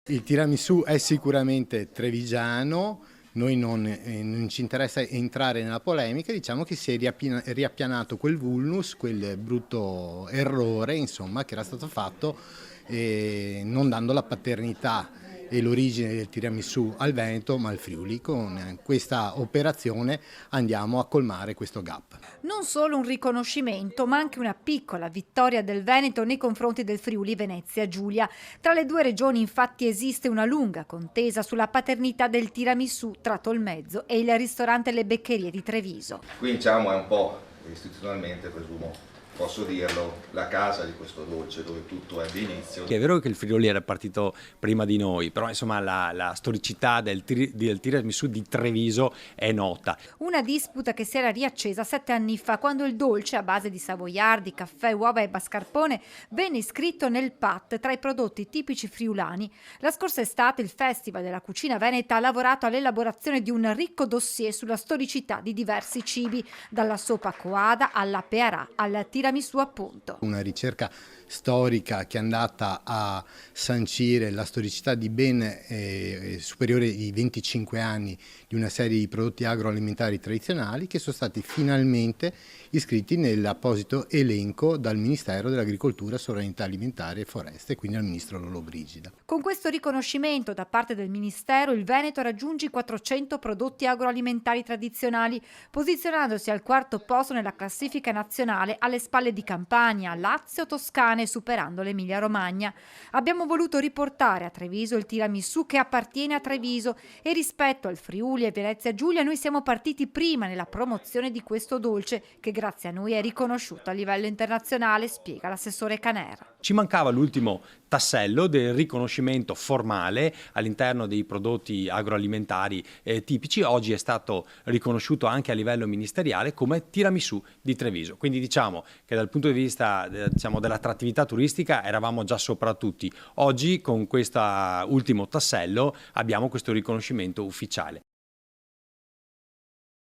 Il tiramisù è sicuramente trevigiano, noi non ci interessa entrare nella polemica, diciamo che si è riappianato quel vulnus, quel brutto errore, insomma, che era stato fatto non dando la paternità e l'origine del tiramisù al Veneto ma al Friuli. Con questa operazione andiamo a colmare questo gap. Non solo un riconoscimento, ma anche una piccola vittoria del Veneto nei confronti del Friuli Venezia Giulia. Tra le due regioni infatti esiste una lunga contesa sulla paternità del tiramisù tra Tolmezzo e il ristorante Le Beccherie di Treviso. Qui diciamo è un po' istituzionalmente, presumo, posso dirlo, la casa di questo dolce dove tutto ebbe inizio. È vero che il Friuli era partito prima di noi, però insomma la storicità del tiramisù di Treviso è nota. Una disputa che si era riaccesa 7 anni fa, quando il dolce a base di savoiardi, caffè, uova e mascarpone venne iscritto nel PAT tra i prodotti tipici friulani. La scorsa estate il Festival della Cucina Veneta ha lavorato all'elaborazione di un ricco dossier sulla storicità di diversi cibi, dalla soppa coada alla pearà al tiramisù appunto. Una ricerca storica che è andata a sancire la storicità di ben superiore ai 25 anni di una serie di prodotti agroalimentari tradizionali che sono stati finalmente iscritti nell'apposito elenco dal Ministero dell'Agricoltura, Sovranità Alimentare e Foreste, quindi al Ministro Lollobrigida. Con questo riconoscimento da parte del Ministero, il Veneto raggiunge i 400 prodotti agroalimentari tradizionali, posizionandosi al quarto posto nella classifica nazionale alle spalle di Campania, Lazio, Toscana e superando l'Emilia-Romagna. Abbiamo voluto riportare a Treviso il tiramisù che appartiene a Treviso e rispetto al Friuli e Venezia Giulia noi siamo partiti prima nella promozione di questo dolce che grazie a noi è riconosciuto a livello internazionale, spiega l'assessore Canera. Ci mancava l'ultimo tassello del riconoscimento formale all'interno dei prodotti agroalimentari tipici. Oggi è stato riconosciuto anche a livello ministeriale come tiramisù di Treviso. Quindi diciamo che dal punto di vista dell'attrattività turistica eravamo già sopra tutti. Oggi con questo ultimo tassello abbiamo questo riconoscimento ufficiale.